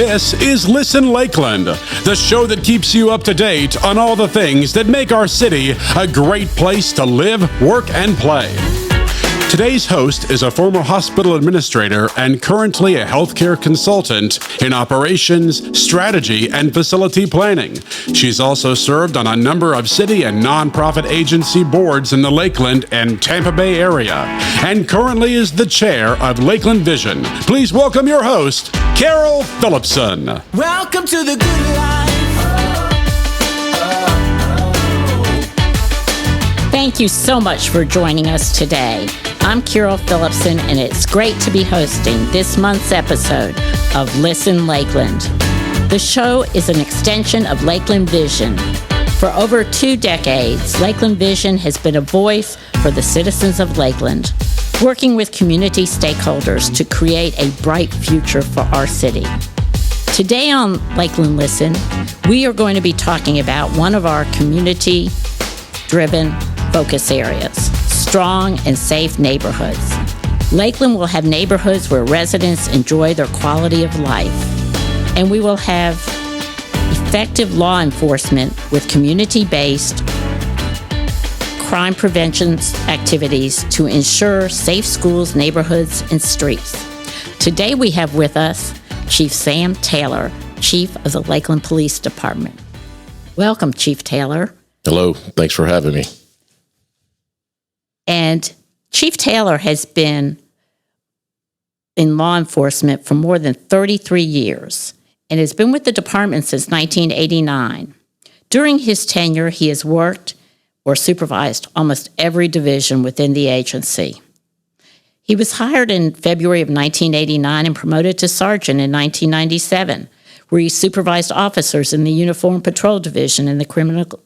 This is Listen Lakeland, the show that keeps you up to date on all the things that make our city a great place to live, work, and play. Today's host is a former hospital administrator and currently a healthcare consultant in operations, strategy, and facility planning. She's also served on a number of city and nonprofit agency boards in the Lakeland and Tampa Bay area, and currently is the chair of Lakeland Vision. Please welcome your host, Carol Phillipson. Welcome to the good life. Thank you so much for joining us today. I'm Carol Phillipson, and it's great to be hosting this month's episode of Listen Lakeland. The show is an extension of Lakeland Vision. For over 2 decades, Lakeland Vision has been a voice for the citizens of Lakeland, working with community stakeholders to create a bright future for our city. Today on Lakeland Listen, we are going to be talking about one of our community-driven focus areas, strong and safe neighborhoods. Lakeland will have neighborhoods where residents enjoy their quality of life, and we will have effective law enforcement with community-based crime prevention activities to ensure safe schools, neighborhoods, and streets. Today we have with us Chief Sam Taylor, Chief of the Lakeland Police Department. Welcome, Chief Taylor. Hello. Thanks for having me. And Chief Taylor has been in law enforcement for more than 33 years and has been with the department since 1989. During his tenure, he has worked or supervised almost every division within the agency. He was hired in February of 1989 and promoted to sergeant in 1997, where he supervised officers in the Uniform Patrol Division and the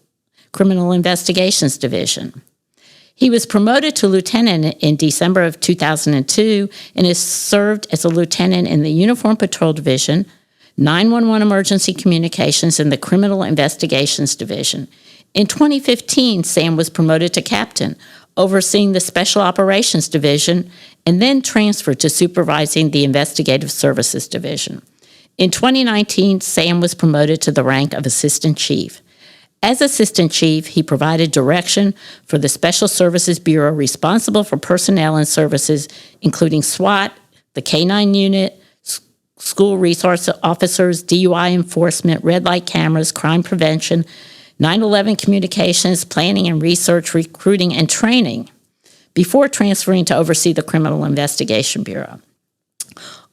Criminal Investigations Division. He was promoted to lieutenant in December of 2002 and has served as a lieutenant in the Uniform Patrol Division, 911 Emergency Communications, and the Criminal Investigations Division. In 2015, Sam was promoted to captain, overseeing the Special Operations Division, and then transferred to supervising the Investigative Services Division. In 2019, Sam was promoted to the rank of Assistant Chief. As Assistant Chief, he provided direction for the Special Services Bureau responsible for personnel and services, including SWAT, the K-9 unit, school resource officers, DUI enforcement, red light cameras, crime prevention, 9/11 communications, planning and research, recruiting, and training, before transferring to oversee the Criminal Investigation Bureau.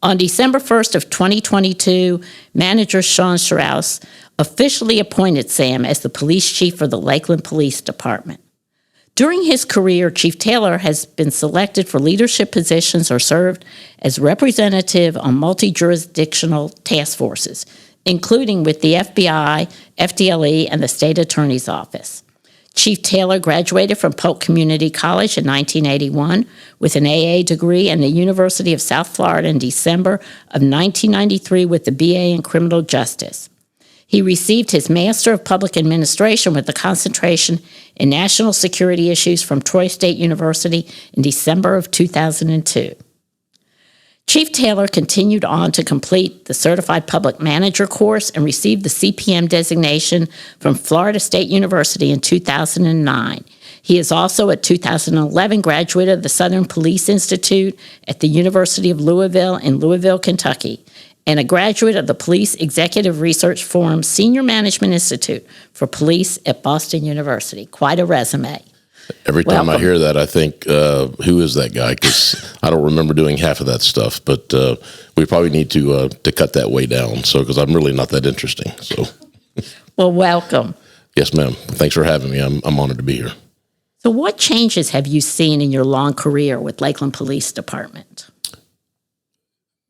On December 1st of 2022, Manager Sean Strauss officially appointed Sam as the police chief for the Lakeland Police Department. During his career, Chief Taylor has been selected for leadership positions or served as representative on multi-jurisdictional task forces, including with the FBI, FDLE, and the State Attorney's Office. Chief Taylor graduated from Polk Community College in 1981 with an AA degree and the University of South Florida in December of 1993 with the BA in Criminal Justice. He received his Master of Public Administration with a concentration in national security issues from Troy State University in December of 2002. Chief Taylor continued on to complete the Certified Public Manager course and received the CPM designation from Florida State University in 2009. He is also a 2011 graduate of the Southern Police Institute at the University of Louisville in Louisville, Kentucky, and a graduate of the Police Executive Research Forum Senior Management Institute for Police at Boston University. Quite a resume. Every time Welcome. I hear that, I think, who is that guy? Because I don't remember doing half of that stuff. But we probably need to cut that way down. So, because I'm really not that interesting. So, Well, welcome. yes, ma'am. Thanks for having me. I'm honored to be here. So what changes have you seen in your long career with Lakeland Police Department?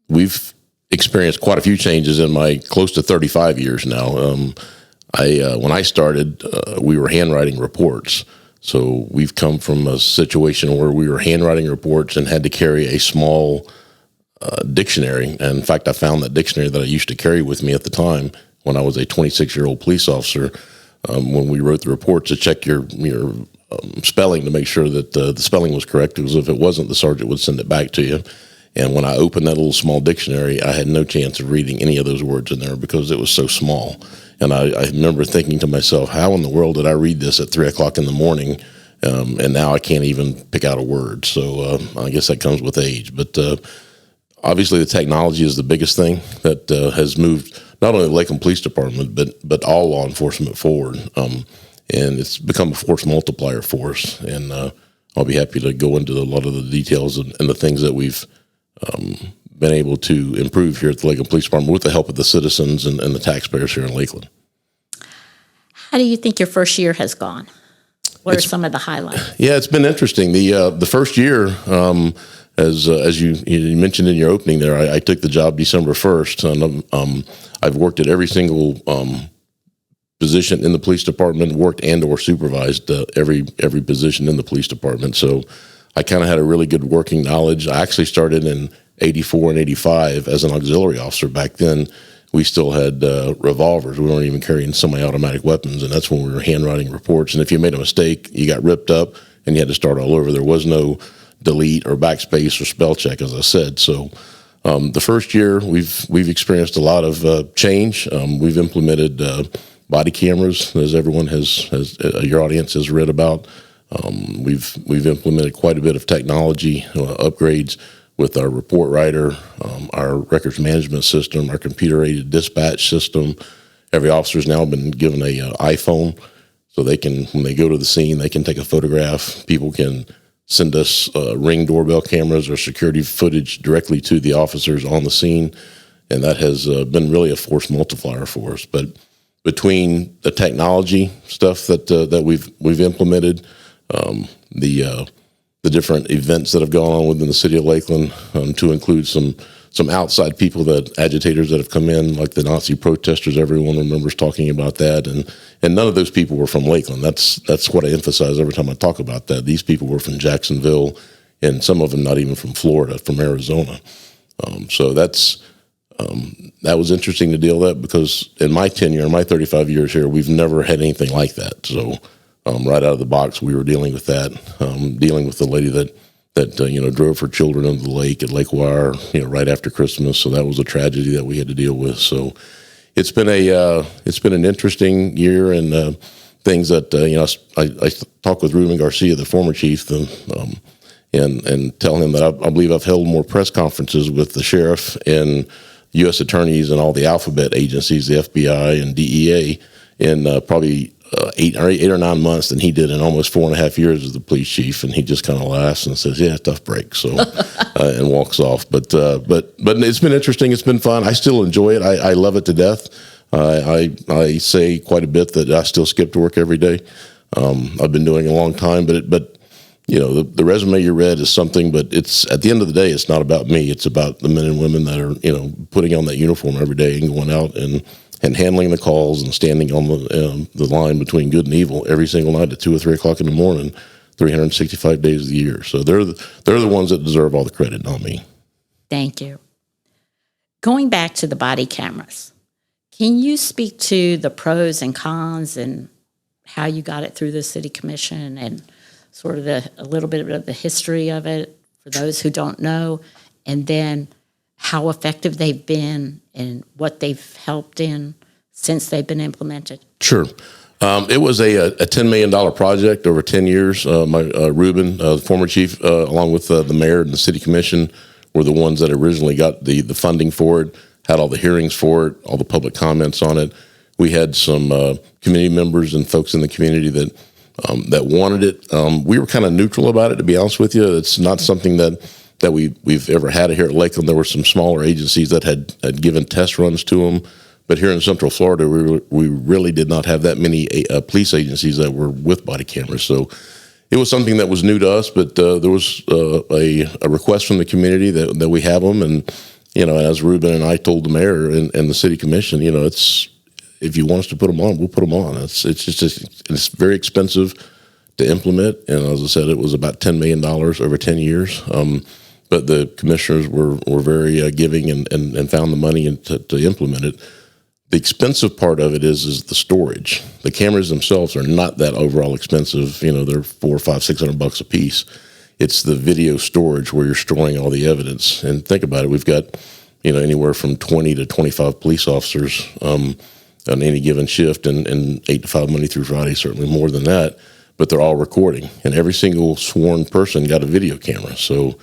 We've experienced quite a few changes in my close to 35 years now. When I started, we were handwriting reports. So we've come from a situation where we were handwriting reports and had to carry a small dictionary. And in fact, I found that dictionary that I used to carry with me at the time when I was a 26-year-old police officer. When we wrote the reports, to check your spelling to make sure that the spelling was correct, because if it wasn't, the sergeant would send it back to you. And when I opened that little small dictionary, I had no chance of reading any of those words in there because it was so small. And I remember thinking to myself, how in the world did I read this at 3 o'clock in the morning? And now I can't even pick out a word. So I guess that comes with age. But obviously the technology is the biggest thing that has moved not only the Lakeland Police Department, but all law enforcement forward. And it's become a force multiplier for us. And I'll be happy to go into a lot of the details and the things that we've been able to improve here at the Lakeland Police Department with the help of the citizens and the taxpayers here in Lakeland. How do you think your first year has gone? What are some of the highlights? Yeah, it's been interesting. The first year, as you mentioned in your opening there, I took the job December 1st, and I've worked at every single position in the police department, worked and or supervised every position in the police department. So I kind of had a really good working knowledge. I actually started in 84 and 85 as an auxiliary officer. Back then, we still had revolvers. We weren't even carrying semi-automatic weapons, and that's when we were handwriting reports. And if you made a mistake, you got ripped up, and you had to start all over. There was no delete or backspace or spell check, as I said. So the first year, we've experienced a lot of change. We've implemented body cameras, as everyone has your audience has read about. We've implemented quite a bit of technology upgrades with our report writer, our records management system, our computer-aided dispatch system. Every officer's now been given a iPhone, so they can, when they go to the scene, they can take a photograph. People can send us Ring doorbell cameras or security footage directly to the officers on the scene, and that has been really a force multiplier for us. But between the technology stuff that we've implemented, the different events that have gone on within the city of Lakeland, to include some outside people, agitators that have come in, like the Nazi protesters. Everyone remembers talking about that, and none of those people were from Lakeland. That's what I emphasize every time I talk about that. These people were from Jacksonville, and some of them not even from Florida, from Arizona. So that was interesting to deal with, because in my tenure, my 35 years here, we've never had anything like that. So right out of the box, we were dealing with that, dealing with the lady that drove her children into the lake at Lake Wire, right after Christmas. So that was a tragedy that we had to deal with. So it's been an interesting year, and things that I talked with Ruben Garcia, the former chief, and tell him that I believe I've held more press conferences with the sheriff and U.S. attorneys and all the alphabet agencies, the FBI and DEA, in probably 8 or 9 months than he did in almost 4.5 years as the police chief. And he just kind of laughs and says, "Yeah, tough break." So, and walks off. But it's been interesting. It's been fun. I still enjoy it. I love it to death. I say quite a bit that I still skip to work every day. I've been doing it a long time, but the resume you read is something, but it's, at the end of the day, it's not about me. It's about the men and women that are, putting on that uniform every day and going out and handling the calls and standing on the line between good and evil every single night at 2 or 3 o'clock in the morning, 365 days of the year. So they're the ones that deserve all the credit, not me. Thank you. Going back to the body cameras, can you speak to the pros and cons and how you got it through the city commission, and sort of a little bit of the history of it for those who don't know, and then how effective they've been and what they've helped in since they've been implemented? Sure. It was a $10 million project over 10 years. Ruben, the former chief, along with the mayor and the city commission, were the ones that originally got the funding for it, had all the hearings for it, all the public comments on it. We had some community members and folks in the community that wanted it. We were kind of neutral about it, to be honest with you. It's not something that we've ever had it here at Lakeland. There were some smaller agencies that had given test runs to them, but here in Central Florida, we really did not have that many police agencies that were with body cameras. So it was something that was new to us, but there was a request from the community that we have them, and as Ruben and I told the mayor and the city commission, it's, if you want us to put them on, we'll put them on. It's very expensive to implement, and as I said, it was about $10 million over 10 years. But the commissioners were very giving and found the money to implement it. The expensive part of it is the storage. The cameras themselves are not that overall expensive. They're $400, $500, $600 a piece. It's the video storage where you're storing all the evidence. And think about it. We've got, anywhere from 20 to 25 police officers on any given shift, and 8 to 5 Monday through Friday, certainly more than that. But they're all recording. And every single sworn person got a video camera. So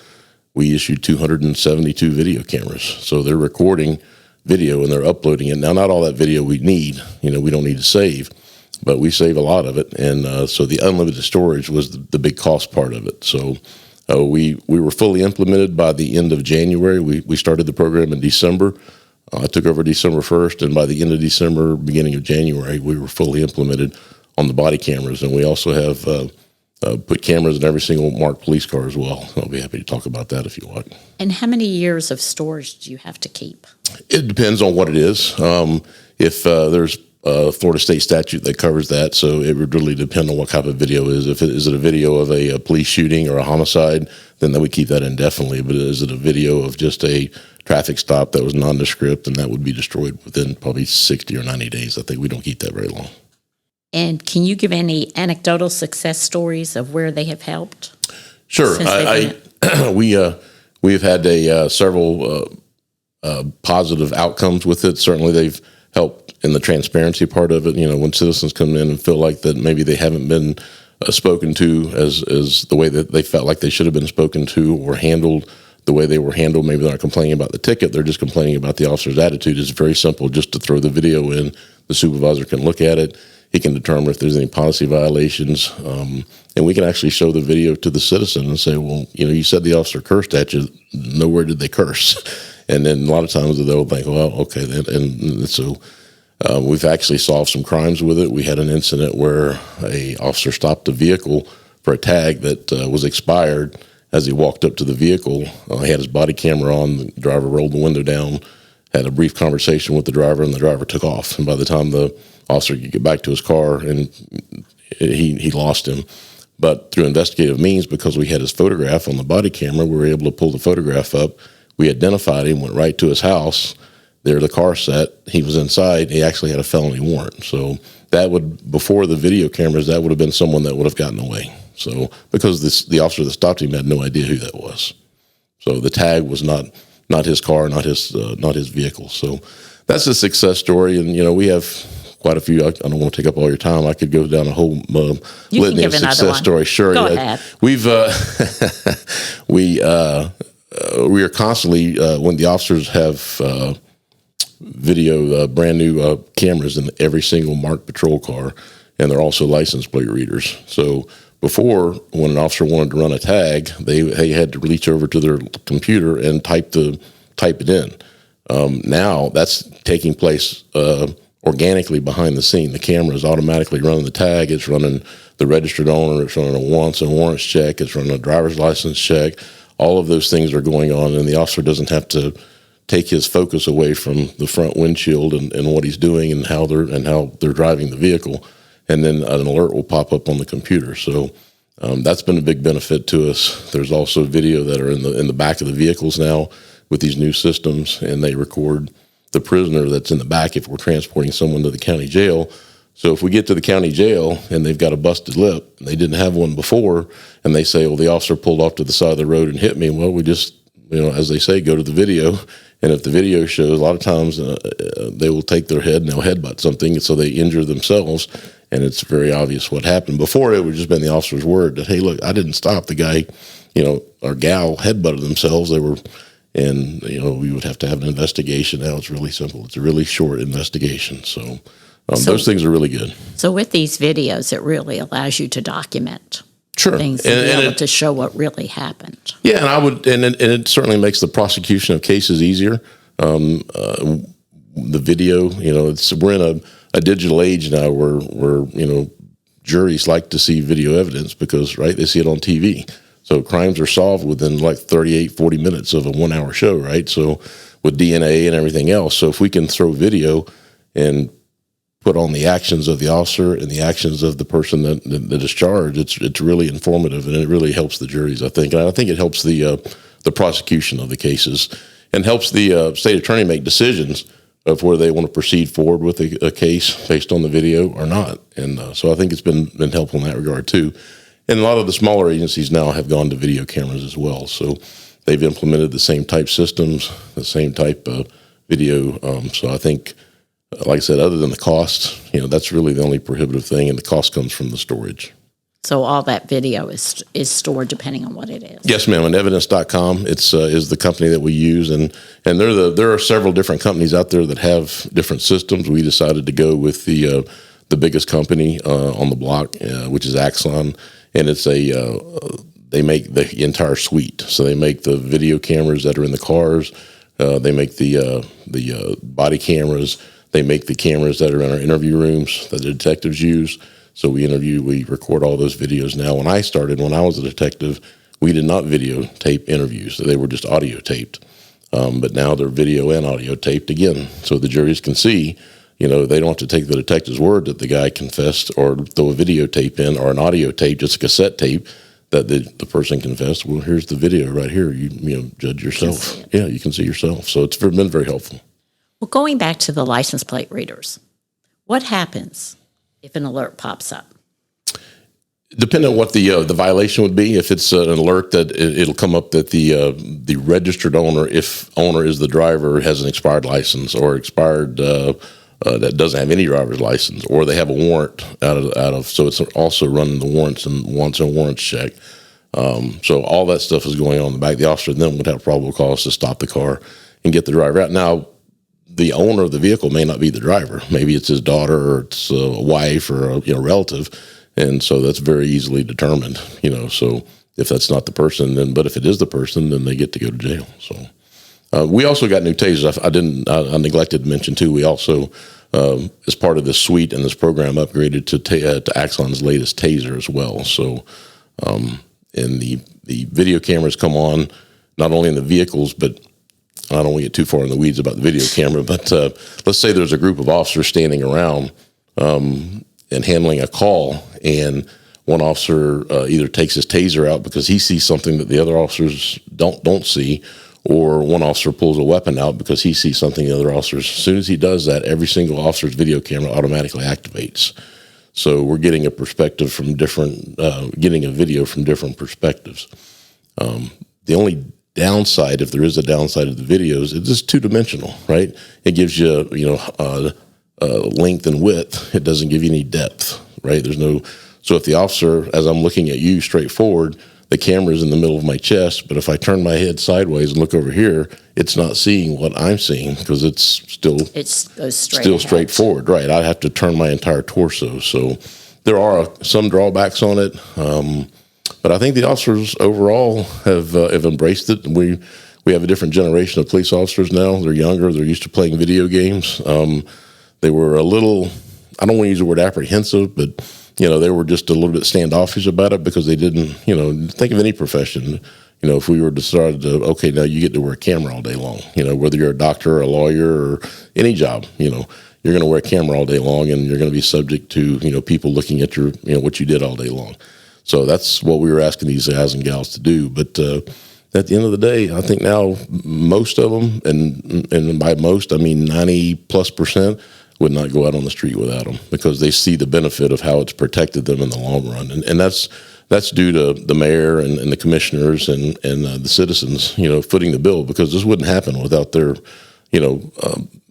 we issued 272 video cameras. So they're recording video and they're uploading it. Now, not all that video we need. We don't need to save, but we save a lot of it. And so the unlimited storage was the big cost part of it. So we were fully implemented by the end of January. We started the program in December. I took over December 1st, and by the end of December, beginning of January, we were fully implemented on the body cameras. And we also have put cameras in every single marked police car as well. I'll be happy to talk about that if you want. And how many years of storage do you have to keep? It depends on what it is. If there's a Florida state statute that covers that, so it would really depend on what type of video it is. If it is a video of a police shooting or a homicide, then we keep that indefinitely. But is it a video of just a traffic stop that was nondescript, and that would be destroyed within probably 60 or 90 days. I think we don't keep that very long. And can you give any anecdotal success stories of where they have helped? Sure. We've had several positive outcomes with it. Certainly, they've helped in the transparency part of it. When citizens come in and feel like that maybe they haven't been spoken to as the way that they felt like they should have been spoken to, or handled the way they were handled. Maybe they're not complaining about the ticket; they're just complaining about the officer's attitude. It's very simple. Just to throw the video in, the supervisor can look at it. He can determine if there's any policy violations, and we can actually show the video to the citizen and say, well, you said the officer cursed at you. Nowhere did they curse. And then a lot of times they'll think, well, okay. And so we've actually solved some crimes with it. We had an incident where a officer stopped a vehicle for a tag that was expired. As he walked up to the vehicle, he had his body camera on. The driver rolled the window down, had a brief conversation with the driver, and the driver took off. And by the time the officer could get back to his car, and he lost him. But through investigative means, because we had his photograph on the body camera, we were able to pull the photograph up. We identified him, went right to his house. There, the car sat. He was inside. He actually had a felony warrant. So that would, before the video cameras, that would have been someone that would have gotten away. So because the officer that stopped him had no idea who that was. So the tag was not his car, not his vehicle. So that's a success story, and we have quite a few. I don't want to take up all your time. I could go down a whole litany of success stories. Sure, go ahead. We've we are constantly when the officers have video brand new cameras in every single marked patrol car, and they're also license plate readers. So before, when an officer wanted to run a tag, they had to reach over to their computer and type it in. Now that's taking place organically behind the scene. The camera is automatically running the tag. It's running the registered owner. It's running a wants and warrants check. It's running a driver's license check. All of those things are going on, and the officer doesn't have to take his focus away from the front windshield and what he's doing and how they're driving the vehicle. And then an alert will pop up on the computer. So that's been a big benefit to us. There's also video that are in the back of the vehicles now with these new systems, and they record the prisoner that's in the back if we're transporting someone to the county jail. So if we get to the county jail and they've got a busted lip, and they didn't have one before, and they say, well, the officer pulled off to the side of the road and hit me. Well, we just, as they say, go to the video. And if the video shows, a lot of times they will take their head and they'll headbutt something, and so they injure themselves, and it's very obvious what happened. Before, it would just been the officer's word that, hey, look, I didn't stop. The guy, or gal headbutted themselves. We would have to have an investigation. Now it's really simple. It's a really short investigation. So those things are really good. So with these videos, it really allows you to document sure things and be able to show what really happened. Yeah, and it certainly makes the prosecution of cases easier. The video, we're in a digital age now where juries like to see video evidence because, right, they see it on TV. So crimes are solved within like 38, 40 minutes of a 1 hour show, right? So with DNA and everything else. So if we can throw video and put on the actions of the officer and the actions of the person that is charged, it's really informative, and it really helps the juries, I think. And I think it helps the prosecution of the cases and helps the state attorney make decisions of whether they want to proceed forward with a case based on the video or not. And so I think it's been helpful in that regard too. And a lot of the smaller agencies now have gone to video cameras as well. So they've implemented the same type systems, the same type of video. So I think, like I said, other than the cost, that's really the only prohibitive thing, and the cost comes from the storage. So all that video is stored depending on what it is. Yes, ma'am. And evidence.com, it's is the company that we use, and there are several different companies out there that have different systems. We decided to go with the biggest company on the block, which is Axon, and it's they make the entire suite. So they make the video cameras that are in the cars, they make the body cameras, they make the cameras that are in our interview rooms that the detectives use. So we record all those videos now. When I was a detective, we did not videotape interviews. They were just audio taped. But now they're video and audio taped again. So the juries can see, they don't have to take the detective's word that the guy confessed or throw a videotape in or an audio tape, just a cassette tape that the person confessed. Well, here's the video right here. You judge yourself. Yeah, you can see yourself. So it's been very helpful. Well, going back to the license plate readers, what happens if an alert pops up? Depending on what the violation would be, if it's an alert that it'll come up that the registered owner, if owner is the driver, has an expired license or expired that doesn't have any driver's license, or they have a warrant out of so it's also running the warrants and warrants check. So all that stuff is going on in the back. The officer then would have probable cause to stop the car and get the driver out. Now, the owner of the vehicle may not be the driver. Maybe it's his daughter or it's a wife or a relative, and so that's very easily determined. So if that's not the person, but if it is the person, then they get to go to jail. So we also got new tasers. I neglected to mention too. We also, as part of this suite and this program, upgraded to Axon's latest taser as well. So, and the video cameras come on not only in the vehicles, but I don't want to get too far in the weeds about the video camera, but let's say there's a group of officers standing around and handling a call, and one officer either takes his taser out because he sees something that the other officers don't see, or one officer pulls a weapon out because he sees something the other officers. As soon as he does that, every single officer's video camera automatically activates. So we're getting a perspective from getting a video from different perspectives. The only downside, if there is a downside of the videos, it's just two-dimensional, right? It gives you, length and width. It doesn't give you any depth, right? So if the officer, as I'm looking at you straight forward, the camera's in the middle of my chest, but if I turn my head sideways and look over here, it's not seeing what I'm seeing because it goes straight forward, right? I have to turn my entire torso. So there are some drawbacks on it. But I think the officers overall have embraced it. We have a different generation of police officers now. They're younger. They're used to playing video games. They were a little, I don't want to use the word apprehensive, but they were just a little bit standoffish about it because they didn't, think of any profession. If we were decided to, okay, now you get to wear a camera all day long. Whether you're a doctor or a lawyer or any job, you're going to wear a camera all day long, and you're going to be subject to people looking at your what you did all day long. So that's what we were asking these guys and gals to do. But at the end of the day, I think now most of them, and by most I mean 90+%, would not go out on the street without them because they see the benefit of how it's protected them in the long run. And that's due to the mayor and the commissioners and the citizens, footing the bill, because this wouldn't happen without their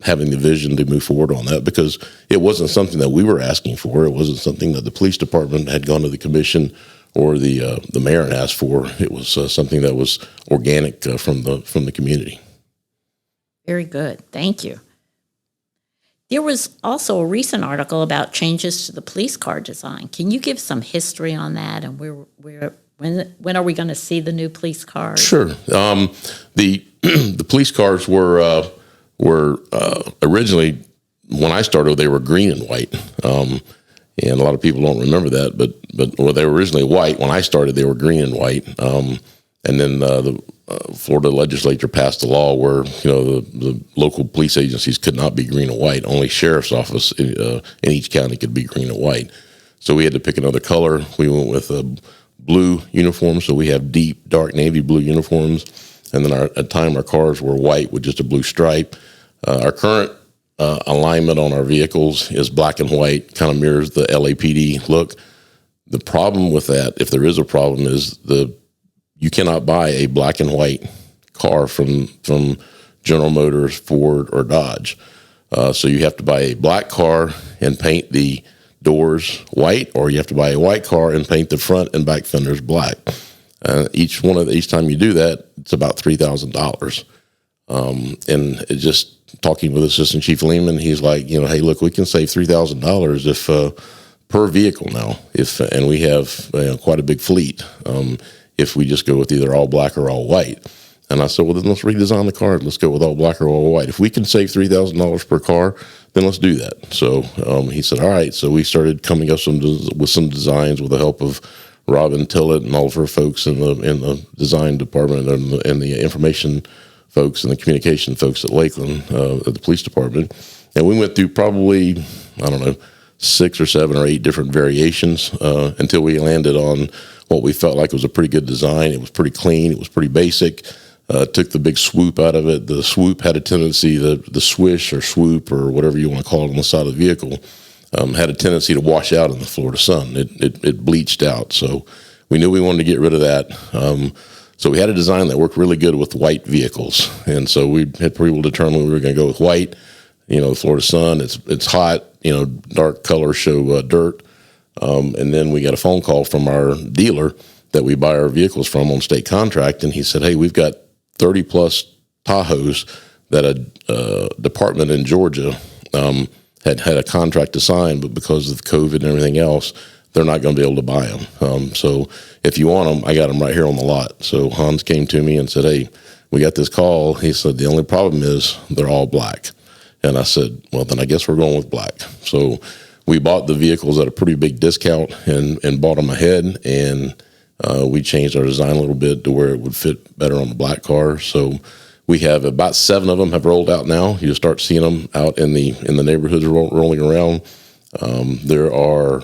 having the vision to move forward on that, because it wasn't something that we were asking for. It wasn't something that the police department had gone to the commission or the mayor and asked for. It was something that was organic from the community. Very good. Thank you. There was also a recent article about changes to the police car design. Can you give some history on that, and when are we going to see the new police cars? Sure. The police cars were originally, when I started, they were green and white. And a lot of people don't remember that, but they were originally white. When I started, they were green and white. And then the Florida legislature passed a law where the local police agencies could not be green and white. Only sheriff's office in each county could be green and white. So we had to pick another color. We went with blue uniforms. So we have deep, dark navy blue uniforms. And then at the time, our cars were white with just a blue stripe. Our current alignment on our vehicles is black and white, kind of mirrors the LAPD look. The problem with that, if there is a problem, is you cannot buy a black and white car from General Motors, Ford, or Dodge. So you have to buy a black car and paint the doors white, or you have to buy a white car and paint the front and back fenders black. Each time you do that, it's about $3,000. And it just talking with Assistant Chief Lehman, he's like, hey, look, we can save $3,000 if per vehicle now, and we have quite a big fleet. If we just go with either all black or all white. And I said, well, then let's redesign the car. Let's go with all black or all white. If we can save $3,000 per car, then let's do that. So he said, all right. So we started coming up with some designs with the help of Robin Tillett and all of her folks in the design department and the information folks and the communication folks at Lakeland, at the police department. And we went through probably, 6 or 7 or 8 different variations until we landed on what we felt like was a pretty good design. It was pretty clean. It was pretty basic. Took the big swoop out of it. The swoop had a tendency, the swish or swoop or whatever you want to call it on the side of the vehicle, had a tendency to wash out in the Florida sun. It bleached out. So we knew we wanted to get rid of that. So we had a design that worked really good with white vehicles. And so we had pretty well determined we were going to go with white. The Florida sun, it's hot, dark colors show dirt. And then we got a phone call from our dealer that we buy our vehicles from on state contract. And he said, hey, we've got 30 plus Tahoes that a department in Georgia had a contract to sign, but because of COVID and everything else, they're not going to be able to buy them. So if you want them, I got them right here on the lot. So Hans came to me and said, hey, we got this call. He said, the only problem is they're all black. And I said, well, then I guess we're going with black. So we bought the vehicles at a pretty big discount and bought them ahead. And we changed our design a little bit to where it would fit better on the black car. So we have about 7 of them have rolled out now. You start seeing them out in the neighborhoods rolling around. There are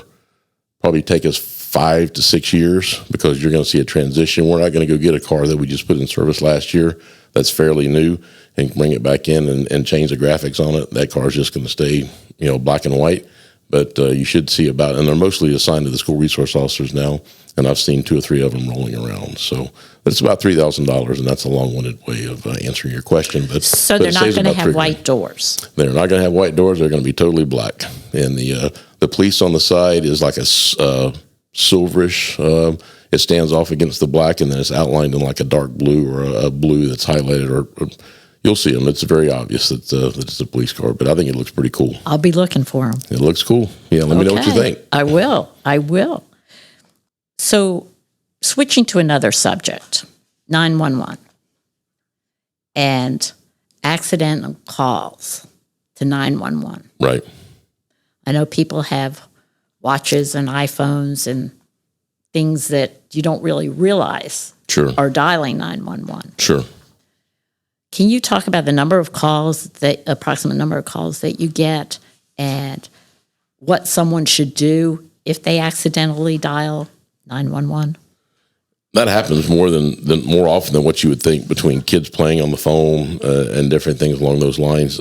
probably take us 5 to 6 years because you're going to see a transition. We're not going to go get a car that we just put in service last year that's fairly new and bring it back in and change the graphics on it. That car is just going to stay, black and white. But you should see and they're mostly assigned to the school resource officers now, and I've seen 2 or 3 of them rolling around. So it's about $3,000, and that's a long-winded way of answering your question. So they're not going to have white doors? They're not going to have white doors. They're going to be totally black. And the police on the side is like a silverish. It stands off against the black, and then it's outlined in like a dark blue or a blue that's highlighted or you'll see them. It's very obvious that it's a police car, but I think it looks pretty cool. I'll be looking for them. It looks cool. Yeah, let me know what you think. I will. So switching to another subject, 911 and accidental calls to 911. Right. I know people have watches and iPhones and things that you don't really realize are dialing 911. Sure. Can you talk about the approximate number of calls that you get and what someone should do if they accidentally dial 911? That happens more often than what you would think between kids playing on the phone and different things along those lines.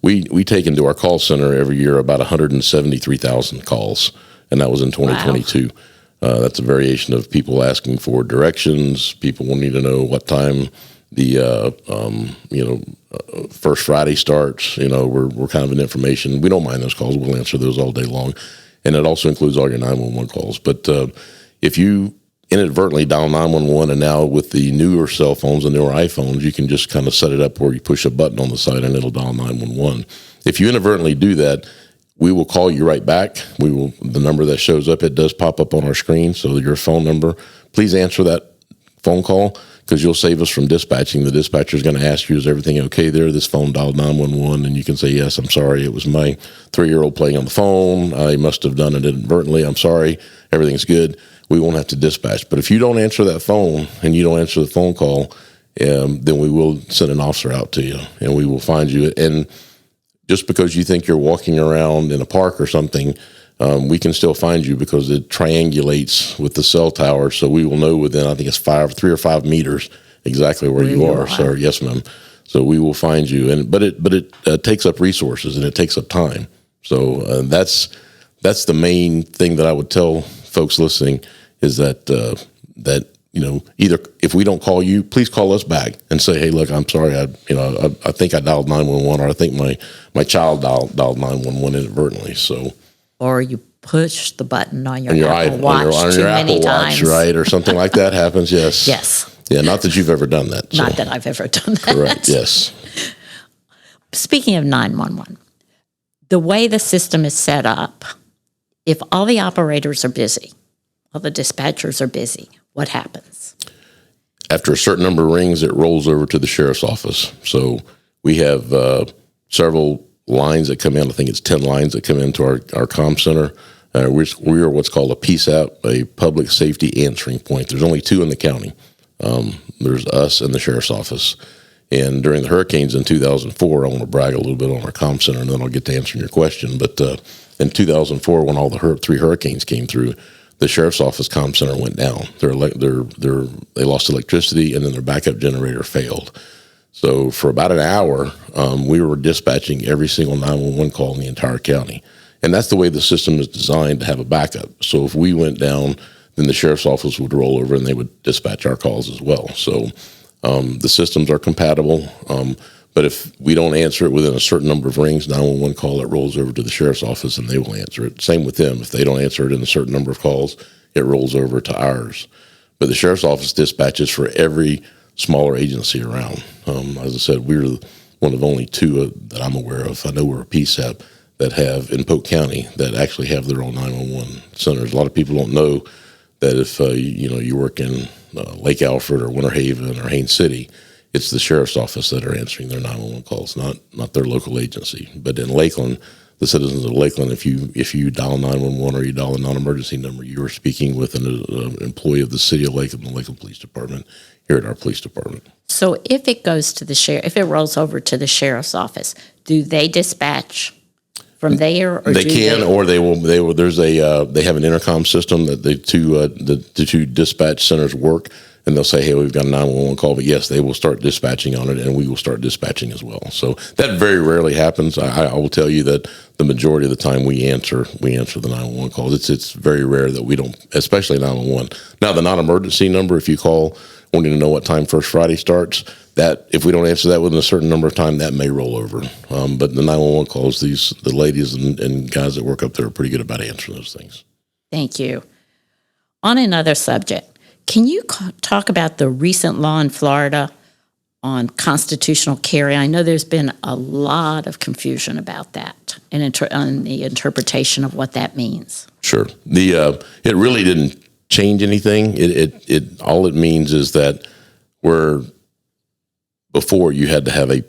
We take into our call center every year about 173,000 calls, and that was in 2022. Wow. That's a variation of people asking for directions, people wanting to know what time the First Friday starts. We're kind of an information. We don't mind those calls. We'll answer those all day long, and it also includes all your 911 calls. But if you inadvertently dial 911, and now with the newer cell phones and newer iPhones, you can just kind of set it up where you push a button on the side and it'll dial 911. If you inadvertently do that, we will call you right back. The number that shows up, it does pop up on our screen. So your phone number, please answer that phone call, because you'll save us from dispatching. The dispatcher is going to ask you, is everything okay there? This phone dialed 911, and you can say, yes, I'm sorry. It was my 3-year-old playing on the phone. I must have done it inadvertently. I'm sorry. Everything's good. We won't have to dispatch. But if you don't answer that phone and you don't answer the phone call, then we will send an officer out to you, and we will find you. And just because you think you're walking around in a park or something, we can still find you because it triangulates with the cell tower. So we will know within, I think it's 3 or 5 meters exactly where you are. So yes, ma'am. So we will find you. But it takes up resources and it takes up time. So that's the main thing that I would tell folks listening is that either if we don't call you, please call us back and say, hey, look, I'm sorry, I think I dialed 911, or I think my child dialed 911 inadvertently. So, or you push the button on your Apple Apple Watch too many times, right, or something like that happens. Yes. Yes. Yeah, not that you've ever done that. Not that I've ever done that. Correct. Yes. Speaking of 911, the way the system is set up, if all the operators are busy, all the dispatchers are busy, what happens? After a certain number of rings, it rolls over to the sheriff's office. So we have several lines that come in. I think it's 10 lines that come into our comm center. We are what's called a PSAP, a public safety answering point. There's only 2 in the county. There's us and the sheriff's office. And during the hurricanes in 2004, I want to brag a little bit on our comm center, and then I'll get to answering your question. But in 2004, when all the 3 hurricanes came through, the sheriff's office comm center went down. They lost electricity, and then their backup generator failed. So for about an hour, we were dispatching every single 911 call in the entire county. And that's the way the system is designed, to have a backup. So if we went down, then the sheriff's office would roll over and they would dispatch our calls as well. So the systems are compatible. But if we don't answer it within a certain number of rings, 911 call, it rolls over to the sheriff's office and they will answer it. Same with them. If they don't answer it in a certain number of calls, it rolls over to ours. But the sheriff's office dispatches for every smaller agency around. As I said, we're one of only 2 that I'm aware of. I know we're a PSAP that have in Polk County that actually have their own 911 centers. A lot of people don't know that if you work in Lake Alfred or Winter Haven or Haines City, it's the sheriff's office that are answering their 911 calls, not their local agency. But in Lakeland, the citizens of Lakeland, if you dial 911 or you dial a non-emergency number, you are speaking with an employee of the city of Lakeland, the Lakeland Police Department, here at our police department. So if it goes to if it rolls over to the sheriff's office, do they dispatch from there? Or they can, or they will. They have an intercom system that the 2 dispatch centers work. And they'll say, hey, we've got a 911 call. But yes, they will start dispatching on it, and we will start dispatching as well. So that very rarely happens. I will tell you that the majority of the time we answer the 911 calls. It's very rare that we don't, especially 911. Now, the non-emergency number, if you call wanting to know what time First Friday starts, that if we don't answer that within a certain number of time, that may roll over. But the 911 calls, the ladies and guys that work up there are pretty good about answering those things. Thank you. On another subject, can you talk about the recent law in Florida on constitutional carry? I know there's been a lot of confusion about that and on the interpretation of what that means. Sure. It really didn't change anything. It all it means is that where before you had to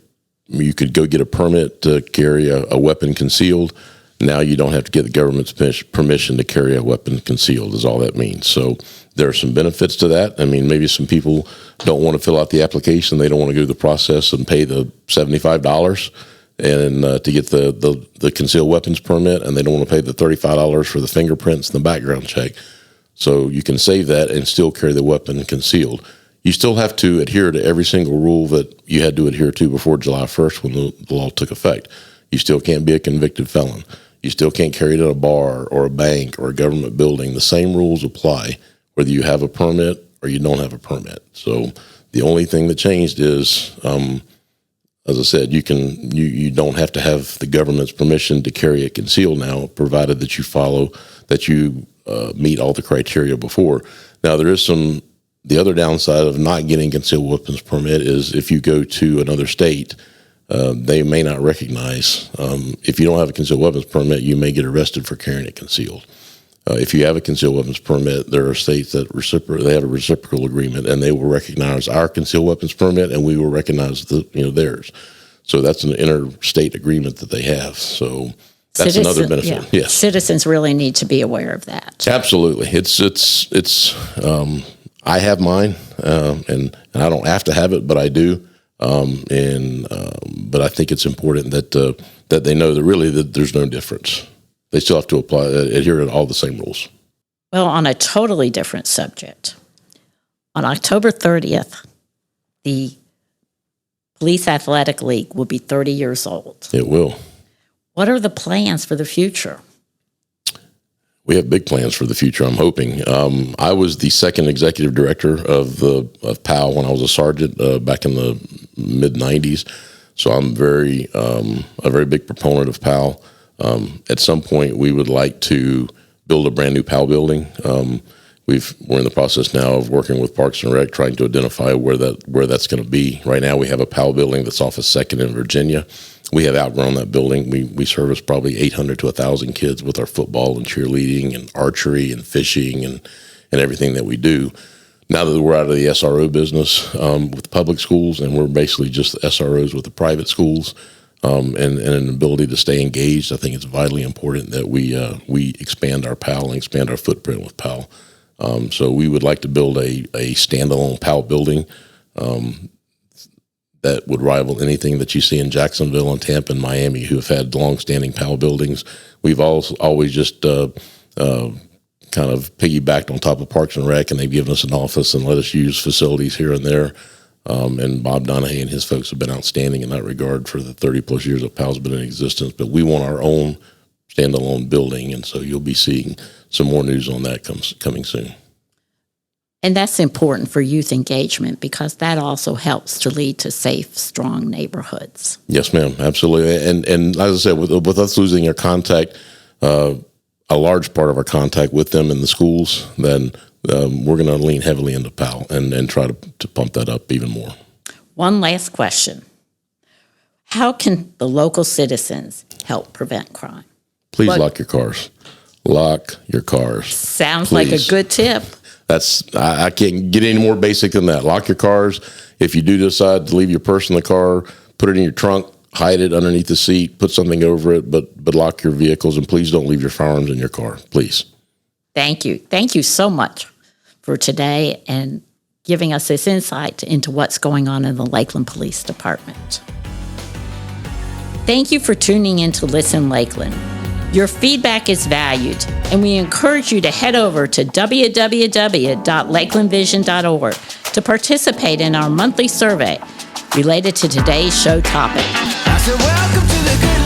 you could go get a permit to carry a weapon concealed. Now you don't have to get the government's permission to carry a weapon concealed, is all that means. So there are some benefits to that. I mean, maybe some people don't want to fill out the application. They don't want to go through the process and pay the $75 and to get the concealed weapons permit, and they don't want to pay the $35 for the fingerprints and the background check. So you can save that and still carry the weapon concealed. You still have to adhere to every single rule that you had to adhere to before July 1st when the law took effect. You still can't be a convicted felon. You still can't carry it at a bar or a bank or a government building. The same rules apply whether you have a permit or you don't have a permit. So the only thing that changed is, as I said, you don't have to have the government's permission to carry it concealed now, provided that you meet all the criteria before. Now there is the other downside of not getting concealed weapons permit is if you go to another state, they may not recognize. If you don't have a concealed weapons permit, you may get arrested for carrying it concealed. If you have a concealed weapons permit, there are states that they have a reciprocal agreement, and they will recognize our concealed weapons permit, and we will recognize theirs. So that's an interstate agreement that they have. So that's another benefit. Yeah. Yes, citizens really need to be aware of that. Absolutely. It's. I have mine, and I don't have to have it, but I do. But I think it's important that they know that there's no difference. They still have to adhere to all the same rules. Well, on a totally different subject, on October 30th, the Police Athletic League will be 30 years old. It will. What are the plans for the future? We have big plans for the future, I'm hoping. I was the second executive director of PAL when I was a sergeant back in the mid-'90s. So I'm a very big proponent of PAL. At some point, we would like to build a brand new PAL building. We're in the process now of working with Parks and Rec, trying to identify where that's going to be. Right now, we have a PAL building that's off of 2nd in Virginia. We have outgrown that building. We service probably 800 to 1,000 kids with our football and cheerleading and archery and fishing and everything that we do. Now that we're out of the SRO business with public schools, and we're basically just SROs with the private schools, and an ability to stay engaged, I think it's vitally important that we expand our PAL and expand our footprint with PAL. So we would like to build a standalone PAL building that would rival anything that you see in Jacksonville and Tampa and Miami, who have had longstanding PAL buildings. We've always just kind of piggybacked on top of Parks and Rec, and they've given us an office and let us use facilities here and there. And Bob Donahue and his folks have been outstanding in that regard for the 30-plus years that PAL's been in existence. But we want our own standalone building, and so you'll be seeing some more news on that coming soon. And that's important for youth engagement because that also helps to lead to safe, strong neighborhoods. Yes, ma'am, absolutely. And as I said, with us losing our contact, a large part of our contact with them in the schools, then we're going to lean heavily into PAL and try to pump that up even more. One last question. How can the local citizens help prevent crime? Please lock your cars. Lock your cars. Sounds Please. like a good tip. I can't get any more basic than that. Lock your cars. If you do decide to leave your purse in the car, put it in your trunk, hide it underneath the seat, put something over it, but lock your vehicles, and please don't leave your firearms in your car, please. Thank you. Thank you so much for today and giving us this insight into what's going on in the Lakeland Police Department. Thank you for tuning in to Listen Lakeland. Your feedback is valued, and we encourage you to head over to www.lakelandvision.org to participate in our monthly survey related to today's show topic. I said, welcome to the good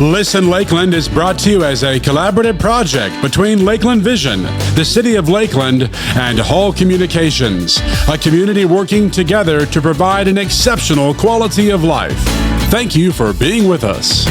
life. Listen Lakeland is brought to you as a collaborative project between Lakeland Vision, the City of Lakeland, and Hall Communications, a community working together to provide an exceptional quality of life. Thank you for being with us.